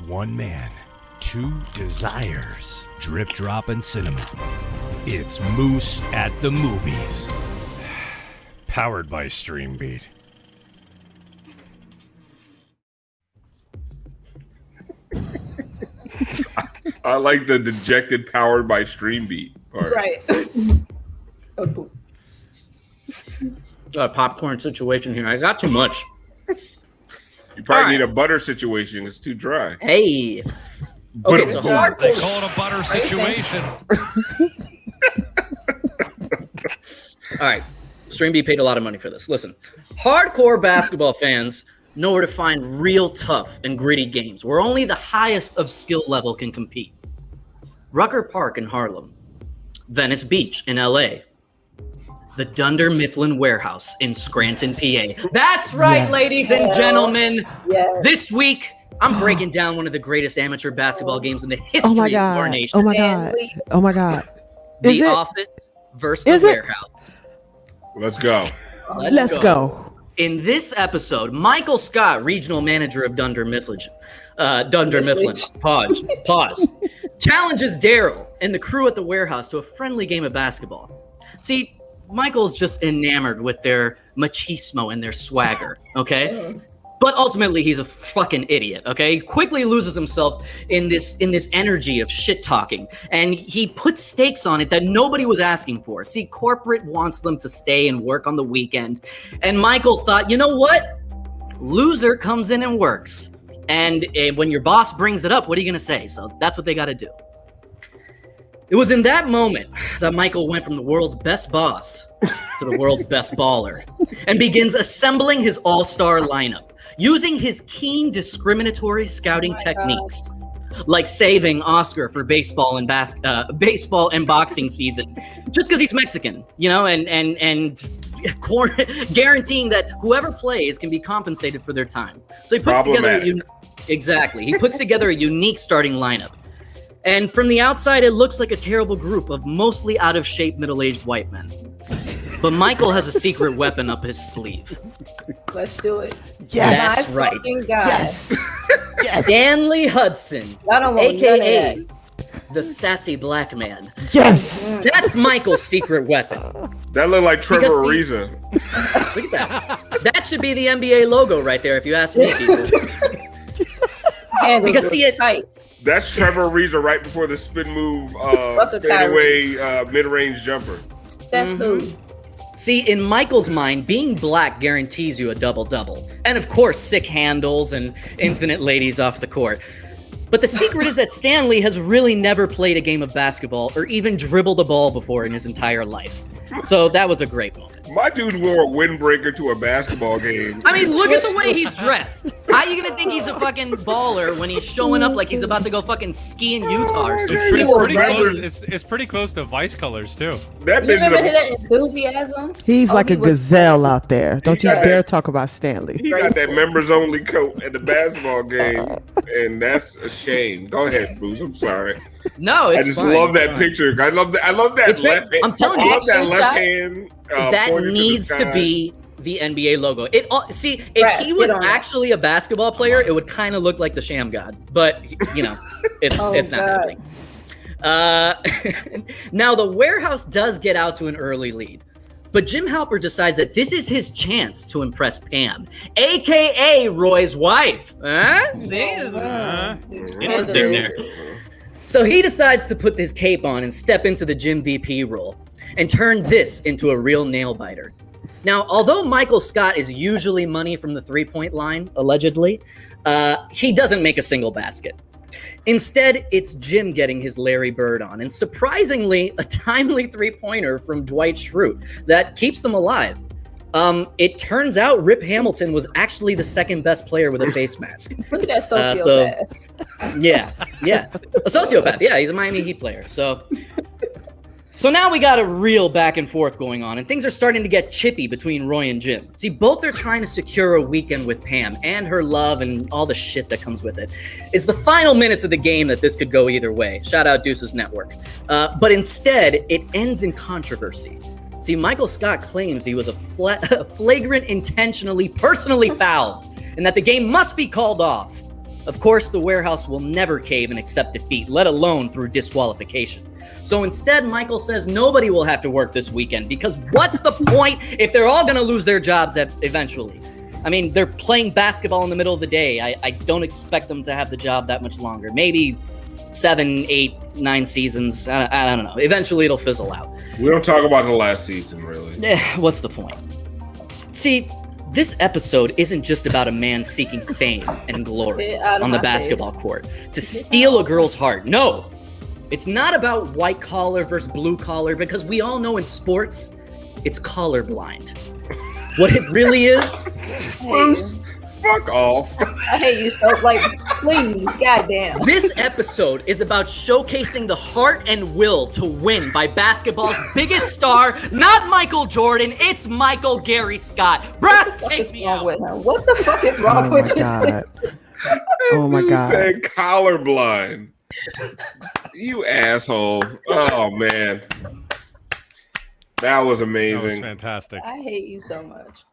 one man, two desires, drip drop and cinema. It's Moose at the Movies. Powered by Streambeat. I like the dejected powered by Streambeat part. Right. Popcorn situation here. I got too much. You probably need a butter situation. It's too dry. Hey. Okay, so hard. They call it a butter situation. All right. Streambeat paid a lot of money for this. Listen, hardcore basketball fans know where to find real tough and gritty games where only the highest of skill level can compete. Rucker Park in Harlem, Venice Beach in LA, the Dunder Mifflin Warehouse in Scranton, PA. That's right, yes. Ladies and gentlemen. Yes. This week, I'm breaking down one of the greatest amateur basketball games in the history of our nation. Oh my God. Oh my God. The Office versus the Warehouse. Let's go. Let's go. In this episode, Michael Scott, regional manager of Dunder Mifflin, pause, challenges Daryl and the crew at the warehouse to a friendly game of basketball. See, Michael's just enamored with their machismo and their swagger, okay? But ultimately, he's a fucking idiot, okay? He quickly loses himself in this energy of shit talking, and he puts stakes on it that nobody was asking for. See, corporate wants them to stay and work on the weekend, and Michael thought, you know what? Loser comes in and works, and when your boss brings it up, what are you gonna say? So that's what they got to do. It was in that moment that Michael went from the world's best boss to the world's best baller, and begins assembling his all-star lineup. Using his keen discriminatory scouting techniques, like saving Oscar for baseball and boxing season, just because he's Mexican, you know, and guaranteeing that whoever plays can be compensated for their time. So he puts together he puts together a unique starting lineup. And from the outside, it looks like a terrible group of mostly out of shape middle-aged white men. But Michael has a secret weapon up his sleeve. Let's do it. Yes, that's right. Yes. Stanley Hudson, a.k.a. the sassy black man. Yes. That's Michael's secret weapon. That looked like Trevor Ariza. Look at that. That should be the NBA logo right there, if you ask me. Because see it tight. That's Trevor Ariza right before the spin move, fadeaway mid-range jumper. That's food. See, in Michael's mind, being black guarantees you a double-double. And of course, sick handles and infinite ladies off the court. But the secret is that Stanley has really never played a game of basketball or even dribbled a ball before in his entire life. So that was a great moment. My dude wore a windbreaker to a basketball game. I mean, look at the way he's dressed. How are you gonna think he's a fucking baller when he's showing up like he's about to go fucking ski in Utah or something? It's pretty close to Vice colors too. That you remember that enthusiasm? He's like a gazelle out there. Don't you dare talk about Stanley. He got that members only coat at the basketball game, and that's a shame. Go ahead, Bruce. I'm sorry. No, it's I just fine. love that picture. I love that left hand. I'm telling you, I love that left hand. That needs to be the NBA logo. If he was actually a basketball player, it would kind of look like the Sham God. But you know, it's not happening. Now the warehouse does get out to an early lead, but Jim Halper decides that this is his chance to impress Pam, aka Roy's wife. See, interesting there. So he decides to put his cape on and step into the gym VP role and turn this into a real nail biter. Now, although Michael Scott is usually money from the three-point line, allegedly, he doesn't make a single basket. Instead, it's Jim getting his Larry Bird on, and surprisingly, a timely three-pointer from Dwight Schrute that keeps them alive. It turns out Rip Hamilton was actually the second best player with a face mask. Look at that sociopath. Yeah. A sociopath. Yeah, he's a Miami Heat player. So now we got a real back and forth going on, and things are starting to get chippy between Roy and Jim. See, both are trying to secure a weekend with Pam and her love and all the shit that comes with it. It's the final minutes of the game that this could go either way. Shout out Deuces Network. But instead, it ends in controversy. See, Michael Scott claims he was a flagrant, intentionally, personally fouled, and that the game must be called off. Of course, the warehouse will never cave and accept defeat, let alone through disqualification. So instead, Michael says nobody will have to work this weekend because what's the point if they're all going to lose their jobs eventually? I mean, they're playing basketball in the middle of the day. I don't expect them to have the job that much longer. Maybe 7, 8, 9 seasons. I don't know. Eventually, it'll fizzle out. We don't talk about the last season, really. What's the point? See, this episode isn't just about a man seeking fame and glory on the basketball court to steal a girl's heart. No, it's not about white collar versus blue collar because we all know in sports, it's colorblind. What it really is... Bruce, fuck off. I hate you so, please, goddamn. This episode is about showcasing the heart and will to win by basketball's biggest star, not Michael Jordan, it's Michael Gary Scott. Brass, take me out. With him? What the fuck is wrong with this? Oh my God. You said colorblind. You asshole. Oh, man. That was amazing. That was fantastic. I hate you so much.